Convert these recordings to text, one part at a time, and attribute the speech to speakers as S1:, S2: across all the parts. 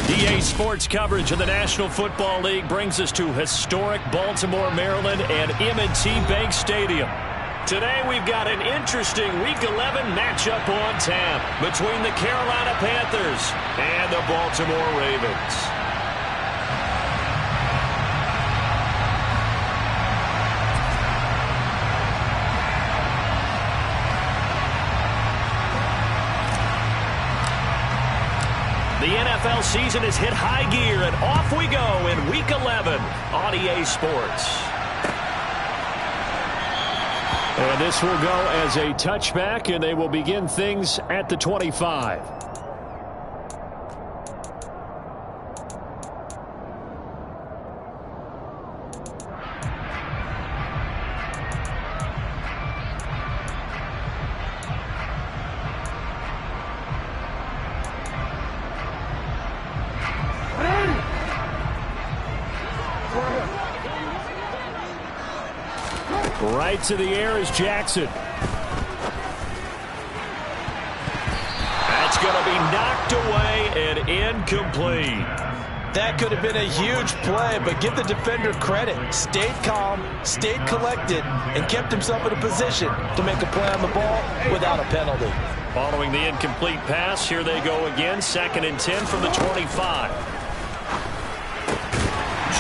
S1: EA Sports coverage of the National Football League brings us to historic Baltimore, Maryland and M&T Bank Stadium. Today we've got an interesting Week 11 matchup on tap between the Carolina Panthers and the Baltimore Ravens. The NFL season has hit high gear, and off we go in Week 11 on EA Sports. And this will go as a touchback, and they will begin things at the 25. Right to the air is Jackson. That's going to be knocked away and incomplete.
S2: That could have been a huge play, but give the defender credit. Stayed calm, stayed collected, and kept himself in a position to make a play on the ball without a penalty.
S1: Following the incomplete pass, here they go again. 2nd and 10 from the 25.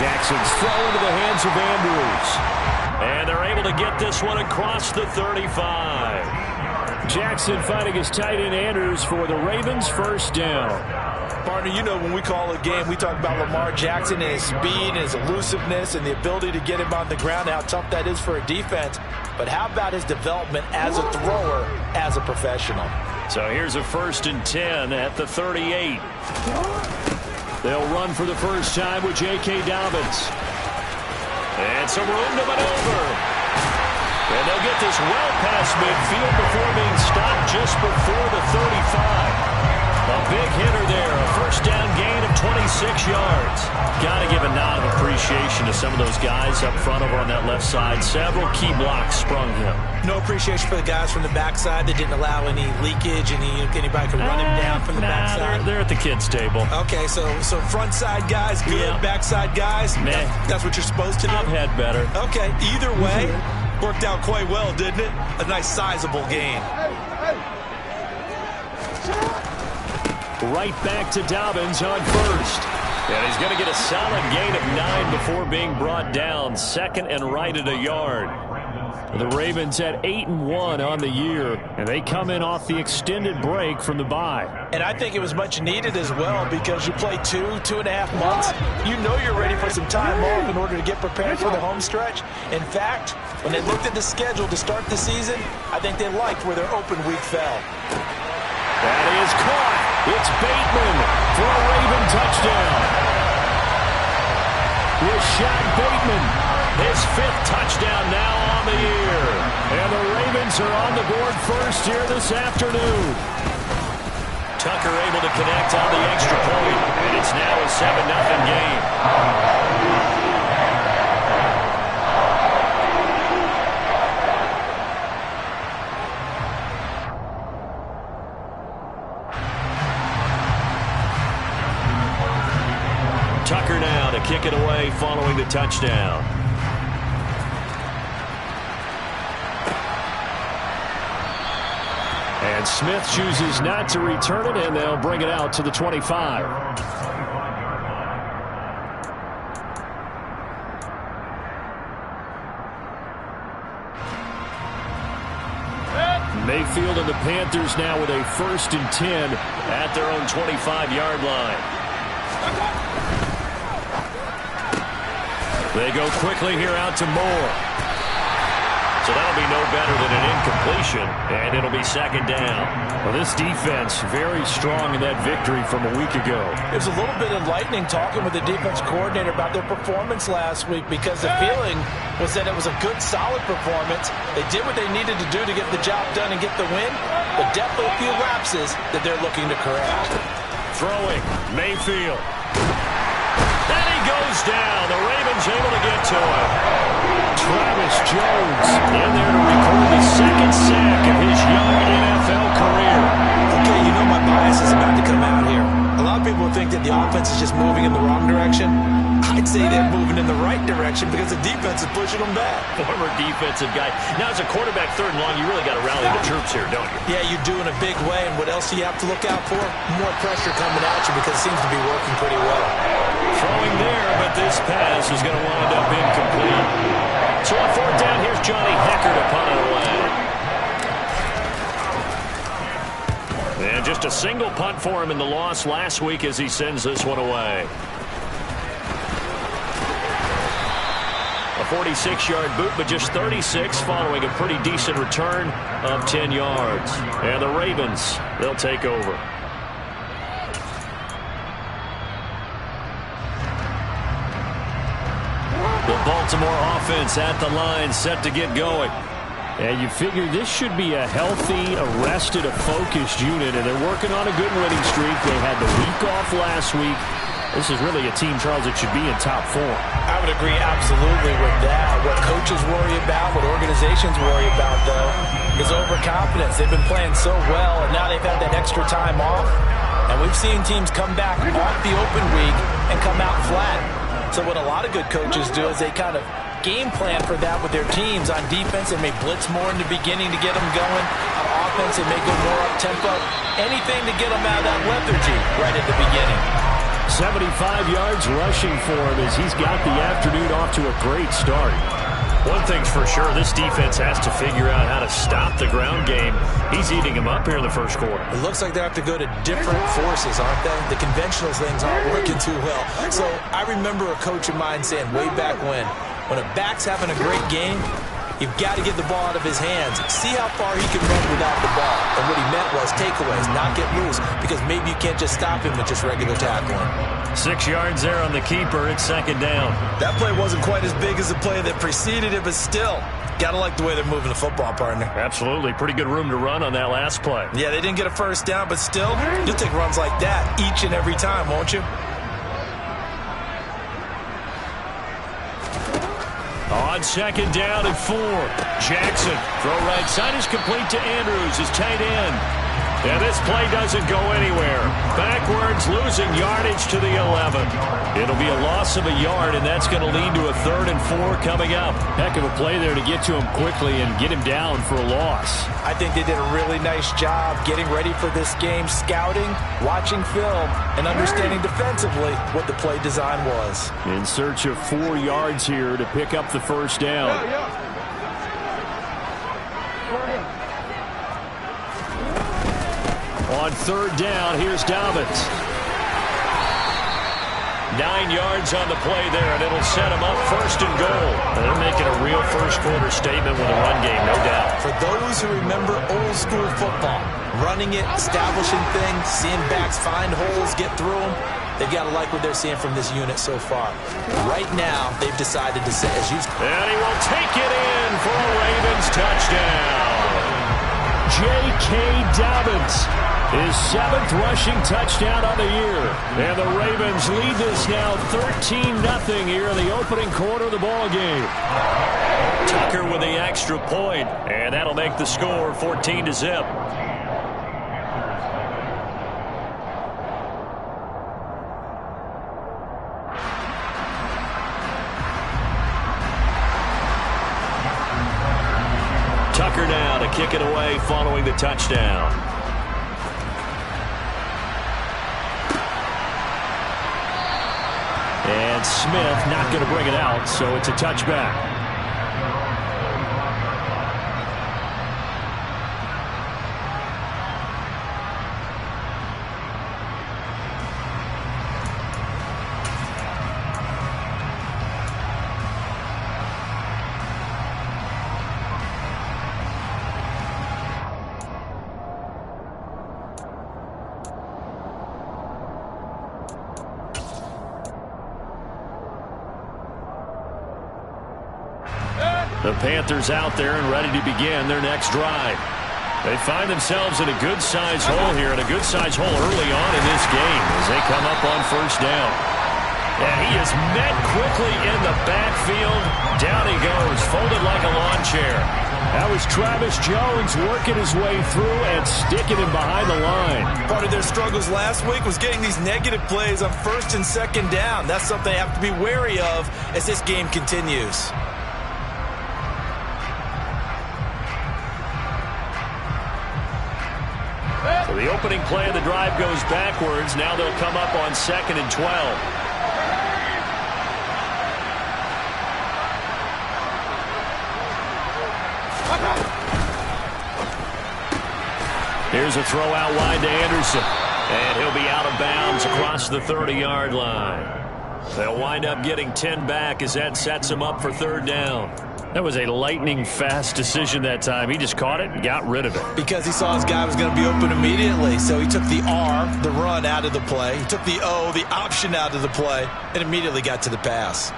S1: Jackson's throw into the hands of Andrews. And they're able to get this one across the 35. Jackson fighting his tight end Andrews for the Ravens' first down.
S2: Partner, you know when we call a game, we talk about Lamar Jackson and his speed and his elusiveness and the ability to get him on the ground, how tough that is for a defense. But how about his development as a thrower, as a professional?
S1: So here's a 1st and 10 at the 38. They'll run for the first time with J.K. Dobbins. And some room to maneuver. And they'll get this well past midfield before being stopped just before the 35. A big hitter there. A first down gain of 26 yards. Got to give a nod of appreciation to some of those guys up front over on that left side. Several key blocks sprung him.
S2: No appreciation for the guys from the backside. They didn't allow any leakage. Anybody could run him down from the backside.
S1: They're at the kids' table.
S2: Okay, so front side guys, good. Yeah. Backside guys, that's what you're supposed to do?
S1: I've had better.
S2: Okay, either way, worked out quite well, didn't it? A nice sizable gain.
S1: Right back to Dobbins on first. And he's going to get a solid gain of 9 before being brought down. 2nd and right at a yard. The Ravens at 8-1 on the year, and they come in off the extended break from the bye.
S2: And I think it was much needed as well because you play 2.5 months. You know you're ready for some time off in order to get prepared for the home stretch. In fact, when they looked at the schedule to start the season, I think they liked where their open week fell.
S1: That is caught. It's Bateman for a Raven touchdown. Rashad Bateman, his 5th touchdown now on the year. And the Ravens are on the board first here this afternoon. Tucker able to connect on the extra point, and it's now a 7-0 game. Tucker now to kick it away following the touchdown. And Smith chooses not to return it, and they'll bring it out to the 25. Mayfield and the Panthers now with a 1st and 10 at their own 25-yard line. They go quickly here out to Moore. So that'll be no better than an incompletion, and it'll be 2nd down. Well, this defense very strong in that victory from a week ago.
S2: It was a little bit enlightening talking with the defense coordinator about their performance last week because the feeling was that it was a good, solid performance. They did what they needed to do to get the job done and get the win, but definitely a few lapses that they're looking to correct.
S1: Throwing, Mayfield. And he goes down. The Ravens able to get to him. Travis Jones in there to record the 2nd sack of his young NFL career.
S2: Okay, you know my bias is about to come out here. A lot of people think that the offense is just moving in the wrong direction? I'd say they're moving in the right direction because the defense is pushing them back.
S1: Former defensive guy. Now, as a quarterback, 3rd and long, you really got to rally the troops here, don't you?
S2: Yeah, you do in a big way. And what else do you have to look out for? More pressure coming at you because it seems to be working pretty well.
S1: Throwing there, but this pass is going to wind up incomplete. So on 4th down, here's Johnny Hecker to punt it away. And just a single punt for him in the loss last week as he sends this one away. A 46-yard boot, but just 36 following a pretty decent return of 10 yards. And the Ravens, they'll take over. The Baltimore offense at the line, set to get going. And you figure this should be a healthy, arrested, a focused unit, and they're working on a good winning streak. They had the week off last week. This is really a team, Charles, that should be in top form.
S2: I would agree absolutely with that. What coaches worry about, what organizations worry about, though, is overconfidence. They've been playing so well, and now they've had that extra time off. And we've seen teams come back off the open week and come out flat. So what a lot of good coaches do is they kind of game plan for that with their teams. On defense, they may blitz more in the beginning to get them going. On offense, they may go more up-tempo. Anything to get them out of that lethargy right at the beginning.
S1: 75 yards rushing for him as he's got the afternoon off to a great start. One thing's for sure, this defense has to figure out how to stop the ground game. He's eating them up here in the first quarter.
S2: It looks like they have to go to different forces, aren't they? The conventional things aren't working too well. So I remember a coach of mine saying way back when a back's having a great game, you've got to get the ball out of his hands. See how far he can run without the ball. And what he meant was takeaways, not get loose, because maybe you can't just stop him with just regular tackling.
S1: 6 yards there on the keeper. It's 2nd down.
S2: That play wasn't quite as big as the play that preceded it, but still, got to like the way they're moving the football, partner.
S1: Absolutely. Pretty good room to run on that last play.
S2: Yeah, they didn't get a first down, but still, you'll take runs like that each and every time, won't you?
S1: On 2nd down and 4. Jackson, throw right side is complete to Andrews, his tight end. And this play doesn't go anywhere. Backwards, losing yardage to the 11. It'll be a loss of a yard, and that's going to lead to a 3rd and 4 coming up. Heck of a play there to get to him quickly and get him down for a loss.
S2: I think they did a really nice job getting ready for this game, scouting, watching film, and understanding defensively what the play design was.
S1: In search of 4 yards here to pick up the first down. On 3rd down, here's Dobbins. 9 yards on the play there, and it'll set him up 1st and goal. And they're making a real first quarter statement with a run game, no doubt.
S2: For those who remember old school football, running it, establishing things, seeing backs find holes, get through them, they've got to like what they're seeing from this unit so far. Right now, they've decided to say, as you...
S1: And he will take it in for a Ravens touchdown. J.K. Dobbins. His 7th rushing touchdown on the year. And the Ravens lead this now 13-0 here in the opening quarter of the ball game. Tucker with the extra point, and that'll make the score 14-0. Tucker now to kick it away following the touchdown. And Smith not going to bring it out, so it's a touchback. The Panthers out there and ready to begin their next drive. They find themselves in a good-sized hole here, and a good-sized hole early on in this game as they come up on 1st down. And he is met quickly in the backfield. Down he goes, folded like a lawn chair. That was Travis Jones working his way through and sticking him behind the line.
S2: Part of their struggles last week was getting these negative plays on first and second down. That's something they have to be wary of as this game continues.
S1: So the opening play of the drive goes backwards. Now they'll come up on 2nd and 12. Here's a throw out wide to Anderson. And he'll be out of bounds across the 30-yard line. They'll wind up getting 10 back as that sets them up for 3rd down. That was a lightning-fast decision that time. He just caught it and got rid of it.
S2: Because he saw his guy was going to be open immediately. So he took the R, the run, out of the play. He took the O, the option, out of the play, and immediately got to the pass.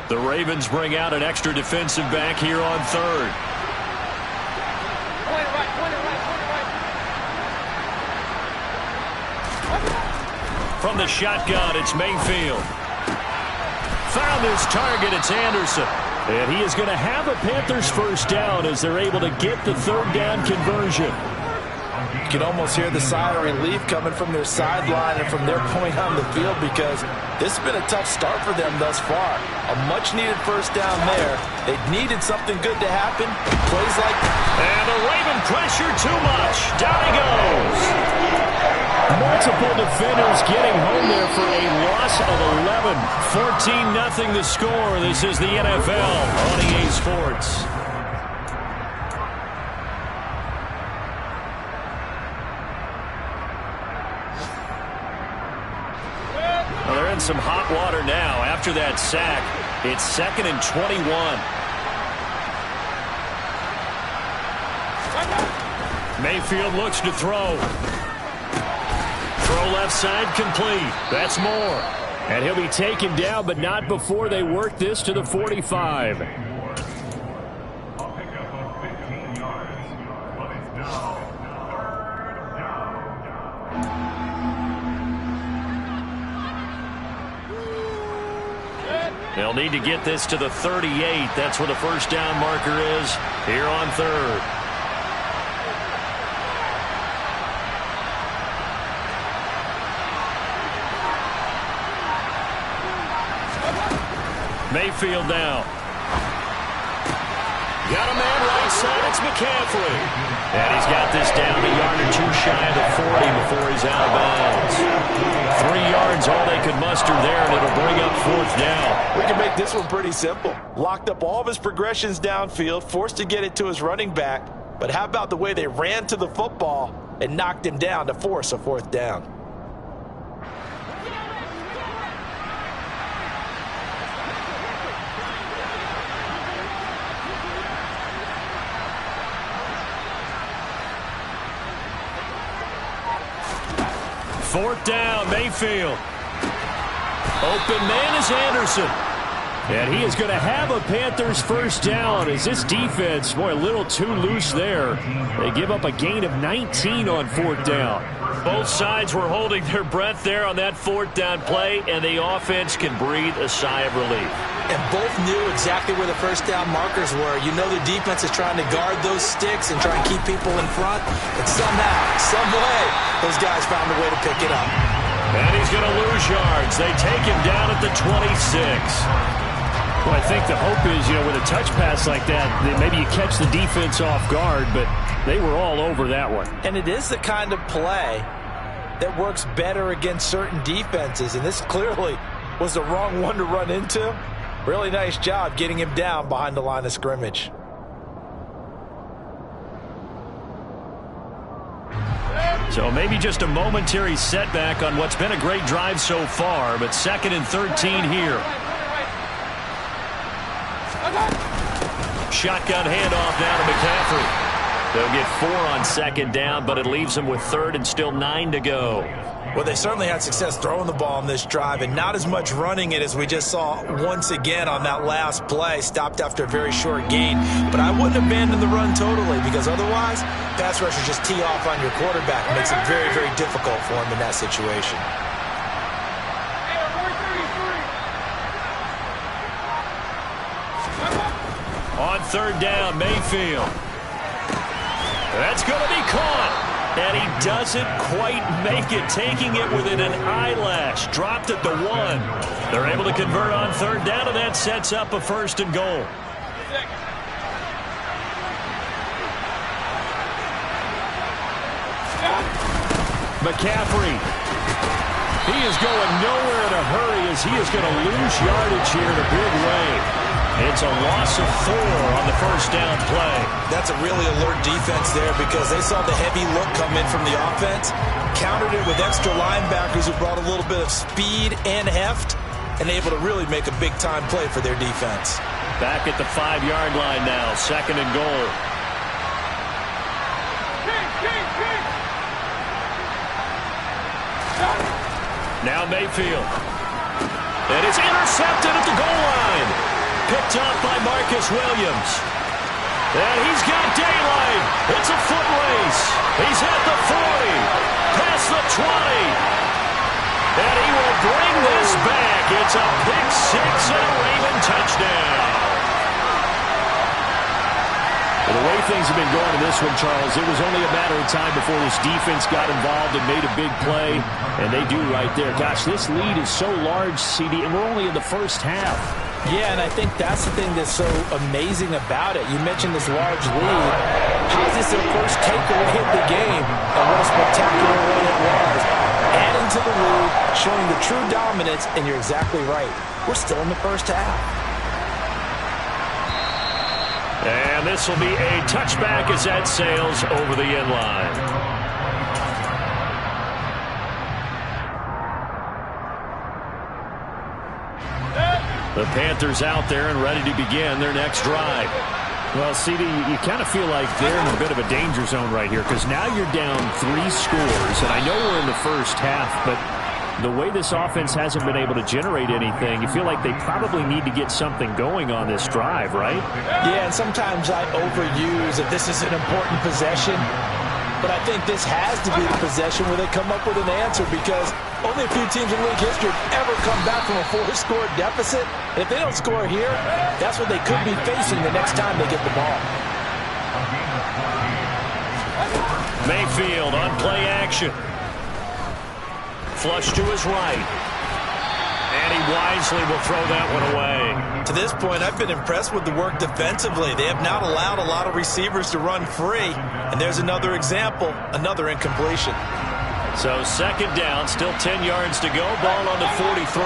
S1: The Ravens bring out an extra defensive back here on 3rd. From the shotgun, it's Mayfield. Found his target, it's Anderson. And he is going to have a Panthers 1st down as they're able to get the 3rd down conversion.
S2: You can almost hear the sigh of relief coming from their sideline and from their point on the field because this has been a tough start for them thus far. A much-needed 1st down there. They needed something good to happen. Plays like...
S1: And the Raven pressure too much. Down he goes. Multiple defenders getting home there for a loss of 11. 14-0 the score. This is the NFL on EA Sports. Well, they're in some hot water now after that sack. It's 2nd and 21. Mayfield looks to throw. Throw left side complete. That's Moore. And he'll be taken down, but not before they work this to the 45. They'll need to get this to the 38. That's where the 1st down marker is here on 3rd. Mayfield now. Got a man right side. It's McCaffrey. And he's got this down a yard or two shy of the 40 before he's out of bounds. 3 yards, all they could muster there, and it'll bring up 4th down.
S2: We can make this one pretty simple. Locked up all of his progressions downfield, forced to get it to his running back. But how about the way they ran to the football and knocked him down to force a 4th down?
S1: Fourth down, Mayfield. Open man is Anderson. And he is going to have a Panthers 1st down as this defense, boy, a little too loose there. They give up a gain of 19 on 4th down. Both sides were holding their breath there on that 4th down play, and the offense can breathe a sigh of relief.
S2: And both knew exactly where the 1st down markers were. You know the defense is trying to guard those sticks and try and keep people in front. But somehow, some way, those guys found a way to pick it up.
S1: And he's going to lose yards. They take him down at the 26. Well, I think the hope is, with a touch pass like that, that maybe you catch the defense off guard, but they were all over that one.
S2: And it is the kind of play that works better against certain defenses, and this clearly was the wrong one to run into. Really nice job getting him down behind the line of scrimmage.
S1: So maybe just a momentary setback on what's been a great drive so far, but 2nd and 13 here. Shotgun handoff now to McCaffrey. They'll get 4 on second down, but it leaves them with third and still 9 to go.
S2: Well, they certainly had success throwing the ball on this drive and not as much running it as we just saw once again on that last play. Stopped after a very short gain. But I wouldn't abandon the run totally because otherwise, pass rushers just tee off on your quarterback. It makes it very, very difficult for him in that situation.
S1: On third down, Mayfield. That's going to be caught. And he doesn't quite make it, taking it within an eyelash. Dropped at the 1. They're able to convert on third down, and that sets up a first and goal. McCaffrey. He is going nowhere in a hurry as he is going to lose yardage here in a big way. It's a loss of 4 on the first down play.
S2: That's a really alert defense there because they saw the heavy look come in from the offense, countered it with extra linebackers who brought a little bit of speed and heft, and able to really make a big-time play for their defense.
S1: Back at the 5-yard line now, second and goal. Now Mayfield. And it's intercepted at the goal line. Picked up by Marcus Williams. And he's got daylight. It's a foot race. He's at the 40. Past the 20. And he will bring this back. It's a pick 6 and a Raven touchdown. Well, the way things have been going in this one, Charles, it was only a matter of time before this defense got involved and made a big play. And they do right there. Gosh, this lead is so large, CD, and we're only in the first half.
S2: Yeah, and I think that's the thing that's so amazing about it. You mentioned this large lead. How is this their first takeaway in the game? And what a spectacular one it was. Adding to the lead, showing the true dominance, and you're exactly right. We're still in the first half.
S1: And this will be a touchback as that sails over the end line. The Panthers out there and ready to begin their next drive. Well, CD, you kind of feel like they're in a bit of a danger zone right here because now you're down 3 scores, and I know we're in the first half, but the way this offense hasn't been able to generate anything, you feel like they probably need to get something going on this drive, right?
S2: Yeah, and sometimes I overuse that this is an important possession, but I think this has to be the possession where they come up with an answer because only a few teams in league history have ever come back from a 4-score deficit. And if they don't score here, that's what they could be facing the next time they get the ball.
S1: Mayfield on play action. Flush to his right. And he wisely will throw that one away.
S2: To this point, I've been impressed with the work defensively. They have not allowed a lot of receivers to run free. And there's another example, another incompletion.
S1: So second down, still 10 yards to go. Ball on the 43.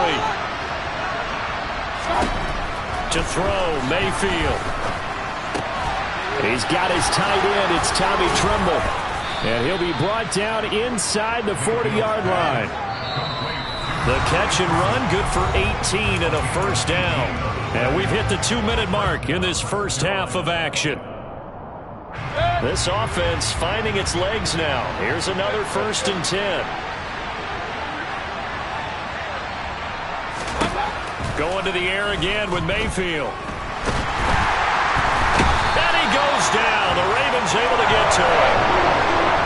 S1: To throw, Mayfield. He's got his tight end. It's Tommy Tremble. And he'll be brought down inside the 40-yard line. The catch and run, good for 18 and a first down. And we've hit the 2-minute mark in this first half of action. This offense finding its legs now. Here's another 1st and 10. Going to the air again with Mayfield. And he goes down. The Ravens able to get to him.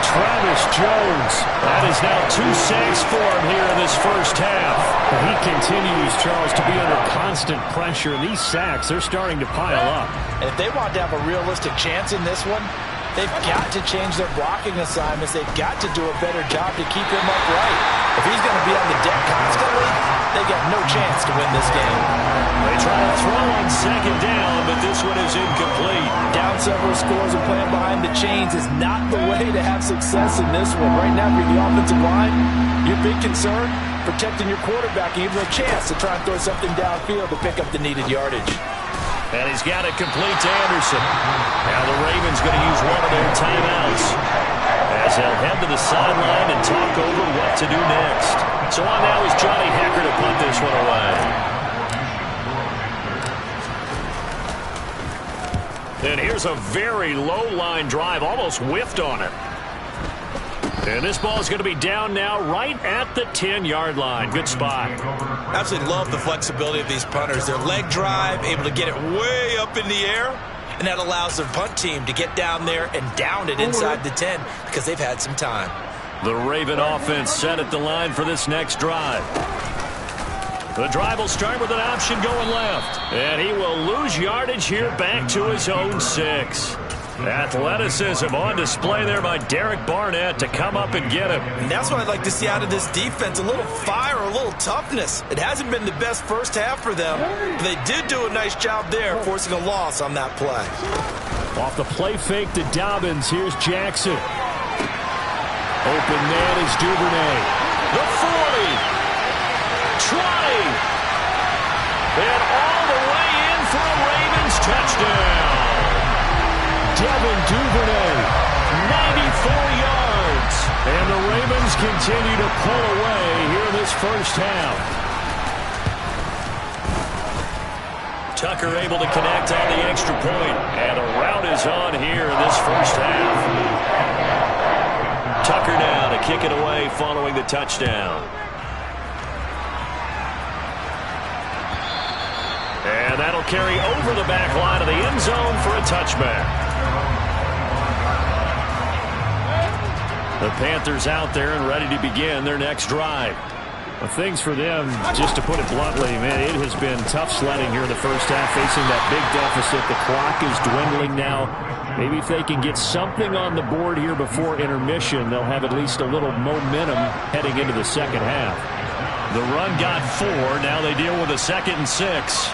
S1: Travis Jones. That is now 2 sacks for him here in this first half. And he continues, Charles, to be under constant pressure. And these sacks, they're starting to pile up.
S2: And if they want to have a realistic chance in this one, they've got to change their blocking assignments. They've got to do a better job to keep him upright. If he's going to be on the deck constantly, they got no chance to win this game.
S1: They try to throw on second down, but this one is incomplete.
S2: Down several scores and playing behind the chains is not the way to have success in this one. Right now, for the offensive line, your big concern, protecting your quarterback and giving him a chance to try and throw something downfield to pick up the needed yardage.
S1: And he's got it complete to Anderson. Now the Ravens going to use one of their timeouts as they'll head to the sideline and talk over what to do next. So on now is Johnny Hecker to punt this one away. And here's a very low line drive, almost whiffed on it. And this ball is going to be down now right at the 10-yard line. Good spot.
S2: Absolutely love the flexibility of these punters. Their leg drive, able to get it way up in the air, and that allows their punt team to get down there and down it inside the 10 because they've had some time.
S1: The Raven offense set at the line for this next drive. The drive will start with an option going left. And he will lose yardage here back to his own 6. Athleticism on display there by Derek Barnett to come up and get him.
S2: And that's what I'd like to see out of this defense, a little fire, a little toughness. It hasn't been the best first half for them, but they did do a nice job there, forcing a loss on that play.
S1: Off the play fake to Dobbins, here's Jackson. Open man is Duvernay. The 40. 20. And all the way in for a Ravens touchdown. Devin Duvernay, 94 yards. And the Ravens continue to pull away here in this first half. Tucker able to connect on the extra point. And a rout is on here in this first half. Tucker now to kick it away following the touchdown. And that'll carry over the back line of the end zone for a touchback. The Panthers out there and ready to begin their next drive. Well, things for them, just to put it bluntly, man, it has been tough sledding here in the first half, facing that big deficit. The clock is dwindling now. Maybe if they can get something on the board here before intermission, they'll have at least a little momentum heading into the second half. The run got 4. Now they deal with a 2nd and 6.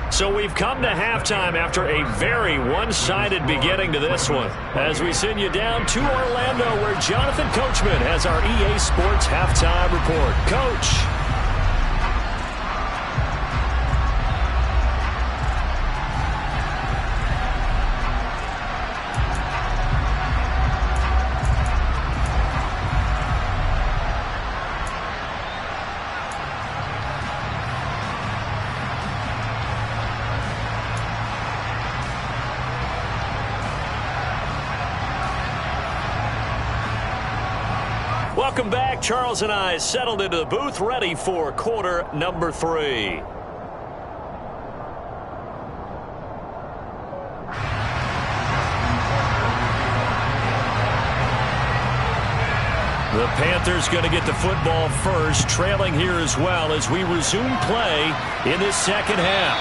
S1: So we've come to halftime after a very one-sided beginning to this one. As we send you down to Orlando, where Jonathan Coachman has our EA Sports halftime report. Coach. Welcome back. Charles and I settled into the booth, ready for quarter number 3. The Panthers going to get the football first, trailing here as well as we resume play in this second half.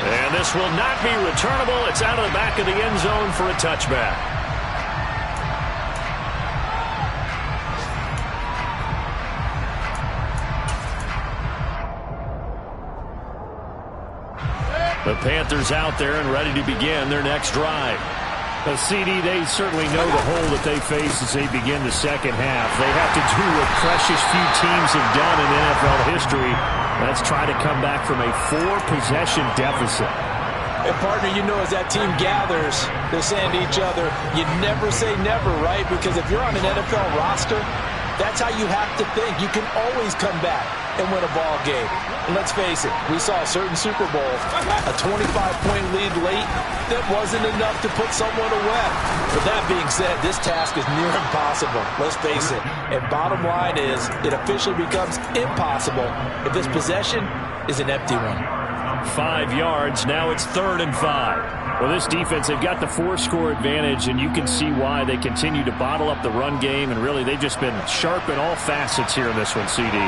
S1: And this will not be returnable. It's out of the back of the end zone for a touchback. The Panthers out there and ready to begin their next drive. CD, they certainly know the hole that they face as they begin the second half. They have to do what precious few teams have done in NFL history. That's try to come back from a 4-possession deficit.
S2: And partner, you know, as that team gathers, they're saying to each other, you never say never, right? Because if you're on an NFL roster, that's how you have to think. You can always come back and win a ball game. And let's face it, we saw a certain Super Bowl, a 25-point lead late, that wasn't enough to put someone away. With that being said, this task is near impossible. Let's face it. And bottom line is, it officially becomes impossible if this possession is an empty one.
S1: 5 yards. Now it's 3rd and 5. Well, this defense, they've got the 4-score advantage, and you can see why they continue to bottle up the run game, and really they've just been sharp in all facets here in this one, CD.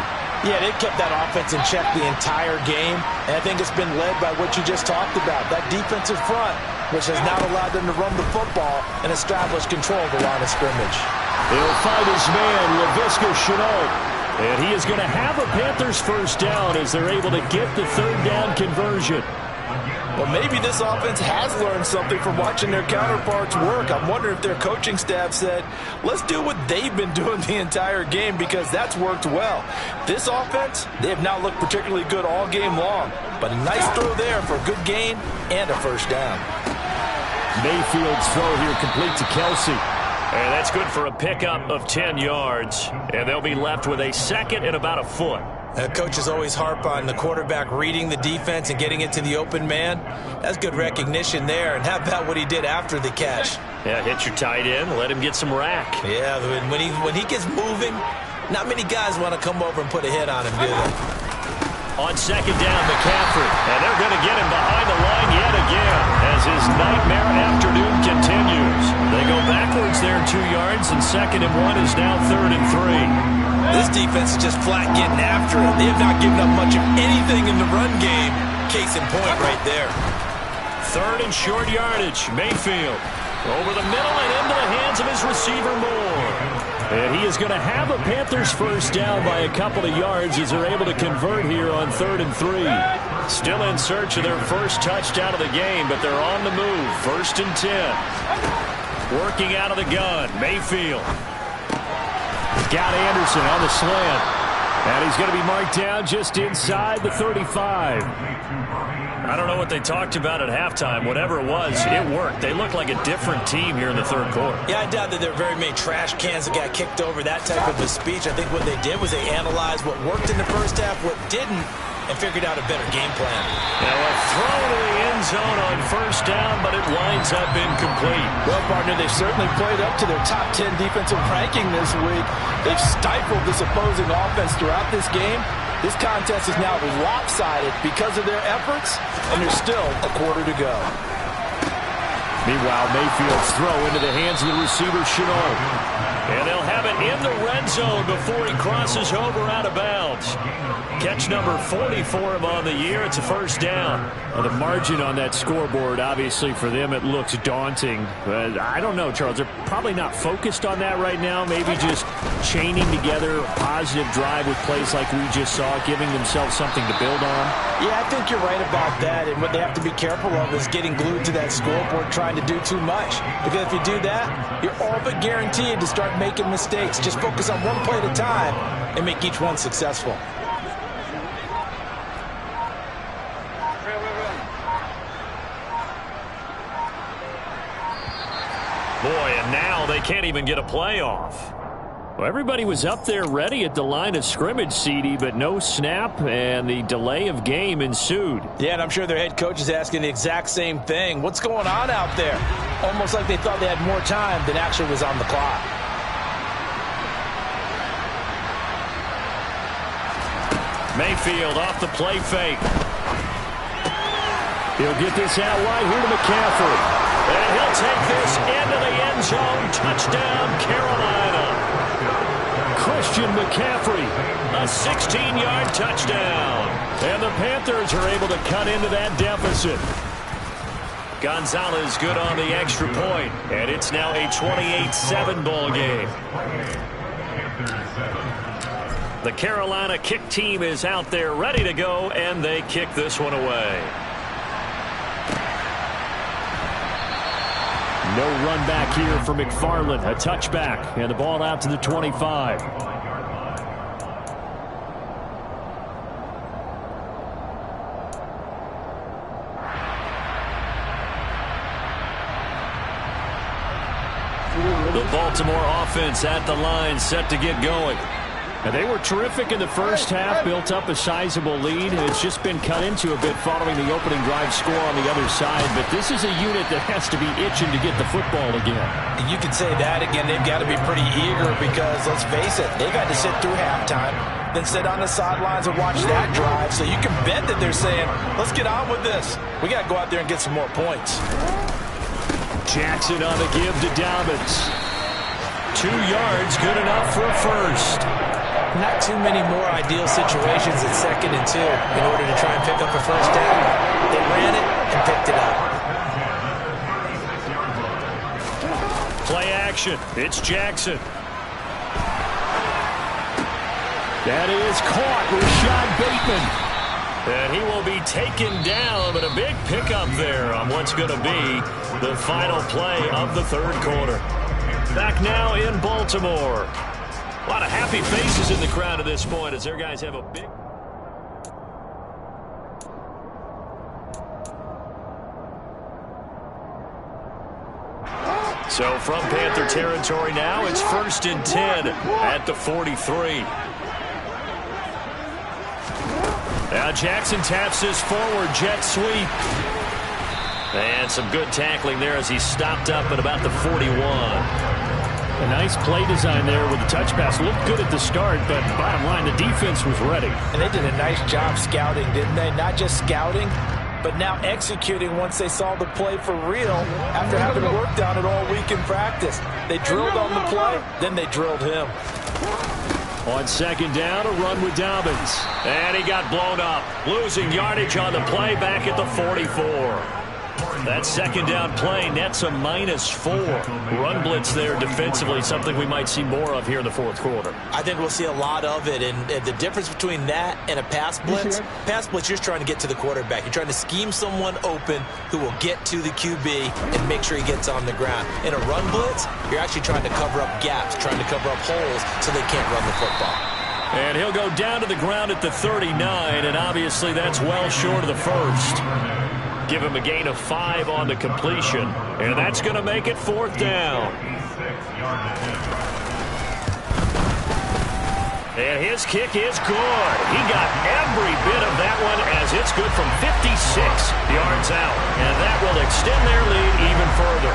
S2: Yeah, they've kept that offense in check the entire game, and I think it's been led by what you just talked about, that defensive front, which has now allowed them to run the football and establish control of the line of scrimmage.
S1: He'll fight his man, Laviska Shenault. And he is going to have a Panthers first down as they're able to get the 3rd down conversion.
S2: Well, maybe this offense has learned something from watching their counterparts work. I'm wondering if their coaching staff said, let's do what they've been doing the entire game, because that's worked well. This offense, they have not looked particularly good all game long, but a nice throw there for a good gain and a first down.
S1: Mayfield's throw here complete to Kelsey. And that's good for a pickup of 10 yards. And they'll be left with a second and about a foot.
S2: Coaches always harp on the quarterback reading the defense and getting it to the open man. That's good recognition there. And how about what he did after the catch?
S1: Yeah, hit your tight end, let him get some rack.
S2: Yeah, when he gets moving, not many guys want to come over and put a hit on him, do they?
S1: On second down, McCaffrey. And they're going to get him behind the line yet again as his nightmare afternoon continues. They go backwards there 2 yards, and 2nd and 1 is now 3rd and 3.
S2: This defense is just flat getting after it. They have not given up much of anything in the run game. Case in point right there.
S1: 3rd and short yardage. Mayfield over the middle and into the hands of his receiver Moore. And he is going to have a Panthers first down by a couple of yards as they're able to convert here on 3rd and 3. Still in search of their first touchdown of the game, but they're on the move. 1st and 10. Working out of the gun. Mayfield. Got Anderson on the slant. And he's going to be marked down just inside the 35. I don't know what they talked about at halftime. Whatever it was, it worked. They look like a different team here in the 3rd quarter.
S2: Yeah, I doubt that there are very many trash cans that got kicked over, that type of a speech. I think what they did was they analyzed what worked in the first half, what didn't, and figured out a better game plan.
S1: Now a throw to the end zone on 1st down, but it winds up incomplete.
S2: Well, partner, they certainly played up to their top 10 defensive ranking this week. They've stifled this opposing offense throughout this game. This contest is now lopsided because of their efforts, and there's still a quarter to go.
S1: Meanwhile, Mayfield's throw into the hands of the receiver, Shenault. And they'll have it in the red zone before he crosses over out of bounds. Catch number 40 for him on the year. It's a first down. Well, the margin on that scoreboard, obviously, for them, it looks daunting. But I don't know, Charles. They're probably not focused on that right now. Maybe just chaining together a positive drive with plays like we just saw, giving themselves something to build on.
S2: Yeah, I think you're right about that. And what they have to be careful of is getting glued to that scoreboard, trying to do too much. Because if you do that, you're all but guaranteed to start making mistakes. Just focus on one play at a time and make each one successful.
S1: Boy, and now they can't even get a play off. Well, everybody was up there ready at the line of scrimmage, CD, but no snap, and the delay of game ensued.
S2: Yeah, and I'm sure their head coach is asking the exact same thing. What's going on out there? Almost like they thought they had more time than actually was on the clock.
S1: Mayfield off the play fake. He'll get this out wide here to McCaffrey. And he'll take this into the end zone. Touchdown, Carolina. Christian McCaffrey, a 16-yard touchdown. And the Panthers are able to cut into that deficit. Gonzalez good on the extra point, and it's now a 28-7 ball game. The Carolina kick team is out there ready to go, and they kick this one away. No run back here for McFarland. A touchback, and the ball out to the 25. The Baltimore offense at the line, set to get going. And they were terrific in the first half, built up a sizable lead, and it's just been cut into a bit following the opening drive score on the other side. But this is a unit that has to be itching to get the football again.
S2: You can say that again. They've got to be pretty eager because, let's face it, they've had to sit through halftime, then sit on the sidelines and watch that drive. So you can bet that they're saying, let's get on with this. We got to go out there and get some more points.
S1: Jackson on the give to Dobbins. 2 yards, good enough for a first.
S2: Not too many more ideal situations at 2nd and 2 in order to try and pick up a first down. They ran it and picked it up.
S1: Play action. It's Jackson. That is caught. Rashad Bateman. And he will be taken down, but a big pickup there on what's going to be the final play of the third quarter. Back now in Baltimore. A lot of happy faces in the crowd at this point as their guys have a big... So from Panther territory now, it's 1st and 10 at the 43. Now Jackson taps his forward jet sweep. And some good tackling there as he stopped up at about the 41.
S3: A nice play design there with the touch pass. Looked good at the start, but bottom line, the defense was ready.
S2: And they did a nice job scouting, didn't they? Not just scouting, but now executing once they saw the play for real after having worked on it all week in practice. They drilled on the play, then they drilled him.
S1: On 2nd down, a run with Dobbins. And he got blown up. Losing yardage on the play back at the 44. That 2nd down play nets a -4. Run blitz there defensively, something we might see more of here in the fourth quarter.
S2: I think we'll see a lot of it, and the difference between that and a pass blitz, you're just trying to get to the quarterback. You're trying to scheme someone open who will get to the QB and make sure he gets on the ground. In a run blitz, you're actually trying to cover up gaps, trying to cover up holes so they can't run the football.
S1: And he'll go down to the ground at the 39, and obviously that's well short of the first. Give him a gain of 5 on the completion, and that's going to make it 4th down. And his kick is good. He got every bit of that one as it's good from 56 yards out, and that will extend their lead even further.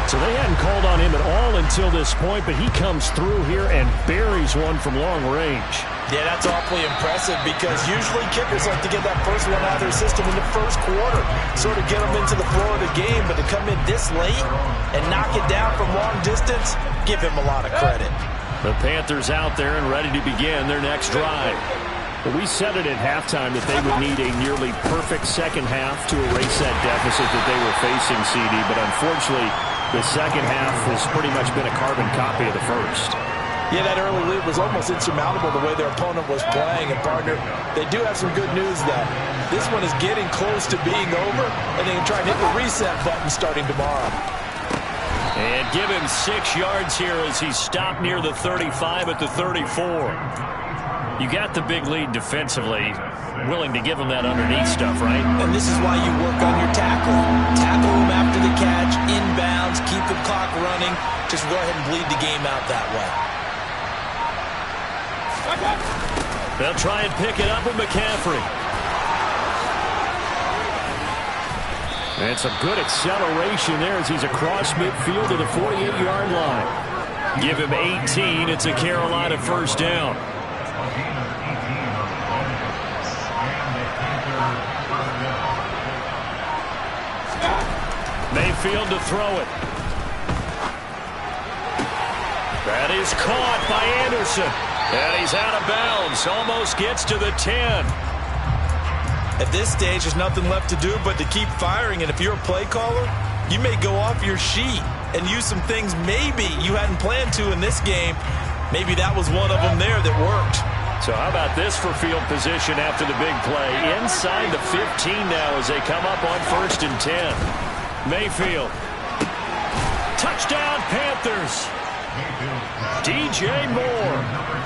S3: So they hadn't called on him at all until this point, but he comes through here and buries one from long range.
S2: Yeah, that's awfully impressive because usually kickers like to get that first one out of their system in the first quarter, sort of get them into the flow of the game, but to come in this late and knock it down from long distance, give him a lot of credit.
S1: The Panthers out there and ready to begin their next drive.
S3: Well, we said it at halftime that they would need a nearly perfect second half to erase that deficit that they were facing, CD, but unfortunately, the second half has pretty much been a carbon copy of the first.
S2: Yeah, that early lead was almost insurmountable the way their opponent was playing. And, partner, they do have some good news, though. This one is getting close to being over, and they can try and hit the reset button starting tomorrow.
S1: And give him 6 yards here as he stopped near the 35 at the 34. You got the big lead defensively. Willing to give him that underneath stuff, right?
S2: And this is why you work on your tackle. Tackle him after the catch, inbounds, keep the clock running. Just go ahead and bleed the game out that way.
S1: They'll try and pick it up with McCaffrey. And some good acceleration there as he's across midfield to the 48-yard line. Give him 18. It's a Carolina 1st down. Mayfield to throw it. That is caught by Anderson. And he's out of bounds. Almost gets to the 10.
S2: At this stage, there's nothing left to do but to keep firing. And if you're a play caller, you may go off your sheet and use some things maybe you hadn't planned to in this game. Maybe that was one of them there that worked.
S1: So how about this for field position after the big play? Inside the 15 now as they come up on 1st and 10. Mayfield. Touchdown, Panthers. DJ Moore.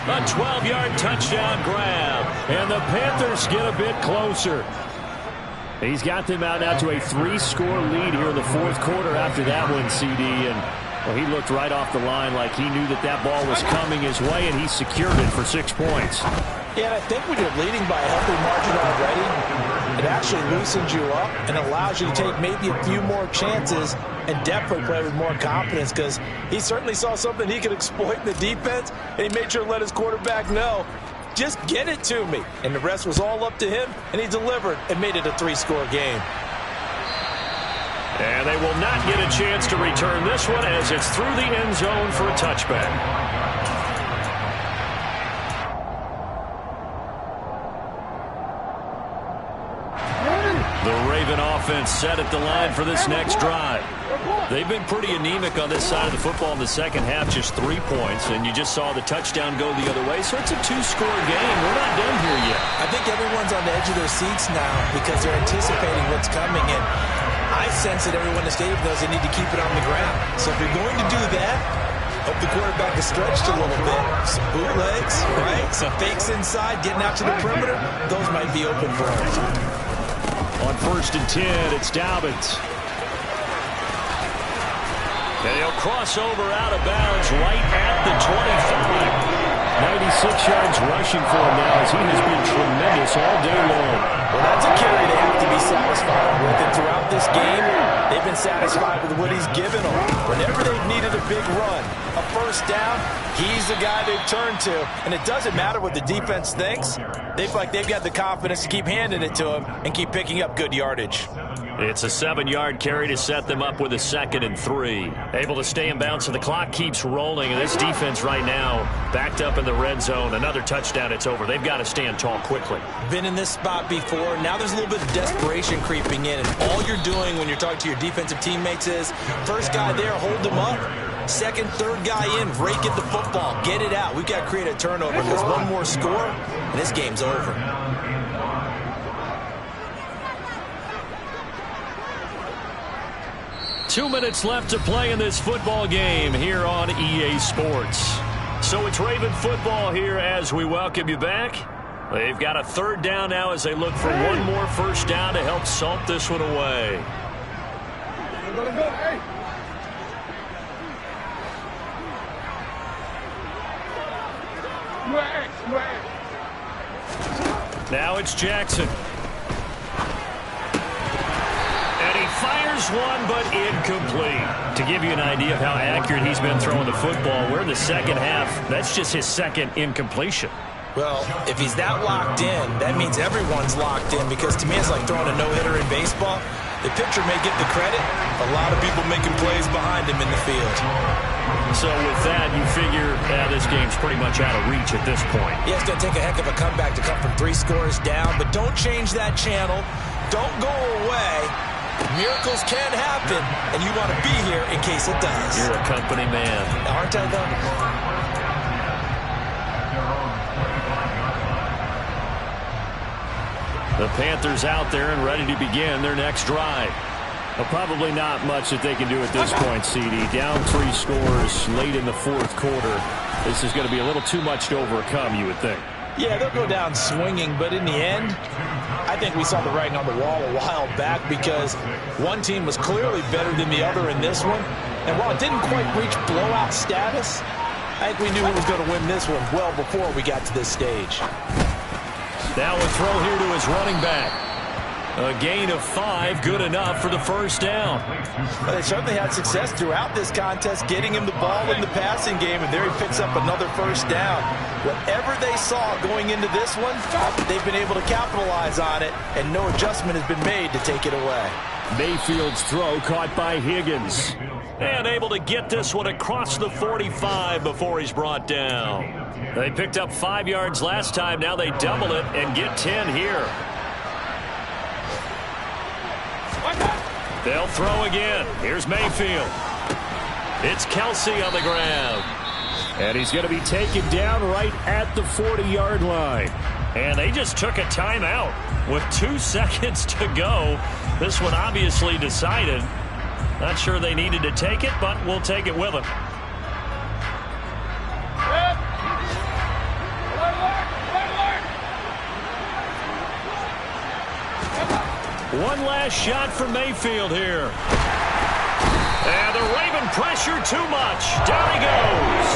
S1: A 12-yard touchdown grab. And the Panthers get a bit closer. He's got them out now to a 3-score lead here in the fourth quarter after that one, CD. And well, he looked right off the line like he knew that that ball was coming his way, and he secured it for 6 points.
S2: Yeah, and I think when you're leading by a healthy margin already, it actually loosens you up and allows you to take maybe a few more chances and definitely play with more confidence because he certainly saw something he could exploit in the defense, and he made sure to let his quarterback know, just get it to me. And the rest was all up to him, and he delivered and made it a 3-score game.
S1: And they will not get a chance to return this one as it's through the end zone for a touchback. The Raven offense set at the line for this next drive. They've been pretty anemic on this side of the football in the second half, just 3 points, and you just saw the touchdown go the other way. So it's a two-score game. We're not done here yet.
S2: I think everyone's on the edge of their seats now because they're anticipating what's coming, and I sense that everyone in the stadium knows they need to keep it on the ground. So if you're going to do that, hope the quarterback is stretched a little bit. Some bootlegs, right? Some fakes inside, getting out to the perimeter. Those might be open for us.
S1: On 1st and 10, it's Dobbins. And he'll cross over out of bounds right at the 25.
S3: 96 yards rushing for him now as he has been tremendous all day long.
S2: Well, that's a carry they have to be satisfied with. And throughout this game, they've been satisfied with what he's given them. Whenever they've needed a big run, a first down, he's the guy they've turned to. And it doesn't matter what the defense thinks. They feel like they've got the confidence to keep handing it to him and keep picking up good yardage.
S1: It's a 7-yard carry to set them up with a 2nd and 3. Able to stay in bounds, so the clock keeps rolling. And this defense right now backed up in the red zone. Another touchdown, it's over. They've got to stand tall quickly.
S2: Been in this spot before. Now there's a little bit of desperation creeping in. And all you're doing when you're talking to your defensive teammates is, first guy there, hold them up. Second, third guy in, rake at the football. Get it out. We've got to create a turnover because one more score, and this game's over.
S1: Two minutes left to play in this football game here on EA Sports. So it's Raven football here as we welcome you back. They've got a 3rd down now as they look for one more first down to help salt this one away. Now it's Jackson. Fires one, but incomplete. To give you an idea of how accurate he's been throwing the football, we're in the second half. That's just his 2nd incompletion.
S2: Well, if he's that locked in, that means everyone's locked in because to me it's like throwing a no-hitter in baseball. The pitcher may get the credit. A lot of people making plays behind him in the field.
S1: So with that, you figure this game's pretty much out of reach at this point.
S2: Yeah, it's going to take a heck of a comeback to come from 3 scores down, but don't change that channel. Don't go away. Miracles can happen, and you want to be here in case it does.
S1: You're a company man.
S2: Aren't I, though?
S1: The Panthers out there and ready to begin their next drive.
S3: Well, probably not much that they can do at this point, CD. Down 3 scores late in the 4th quarter. This is going to be a little too much to overcome, you would think.
S2: Yeah, they'll go down swinging, but in the end, I think we saw the writing on the wall a while back because one team was clearly better than the other in this one. And while it didn't quite reach blowout status, I think we knew who was going to win this one well before we got to this stage.
S1: Now a throw here to his running back. A gain of 5, good enough for the first down.
S2: Well, they certainly had success throughout this contest, getting him the ball in the passing game, and there he picks up another first down. Whatever they saw going into this one, they've been able to capitalize on it, and no adjustment has been made to take it away.
S3: Mayfield's throw caught by Higgins.
S1: And able to get this one across the 45 before he's brought down. They picked up 5 yards last time. Now they double it and get 10 here. They'll throw again. Here's Mayfield. It's Kelsey on the ground.
S3: And he's going to be taken down right at the 40-yard line.
S1: And they just took a timeout with 2 seconds to go. This one obviously decided. Not sure they needed to take it, but we'll take it with them. One last shot for Mayfield here. And the Raven pressure too much. Down he goes.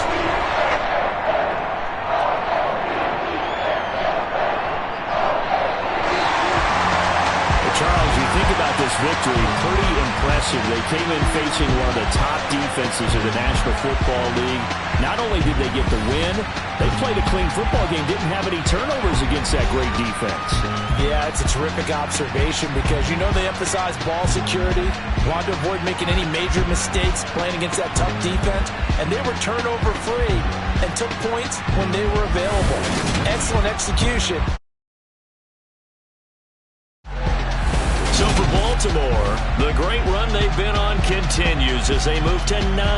S3: Charles, you think about this victory, pretty impressive. They came in facing one of the top defenses of the National Football League. Not only did they get the win, they played a clean football game, didn't have any turnovers against that great defense.
S2: Yeah, it's a terrific observation because you know they emphasize ball security, wanted to avoid making any major mistakes playing against that tough defense, and they were turnover free and took points when they were available. Excellent execution.
S1: So for Baltimore, the great run they've been on continues as they move to 9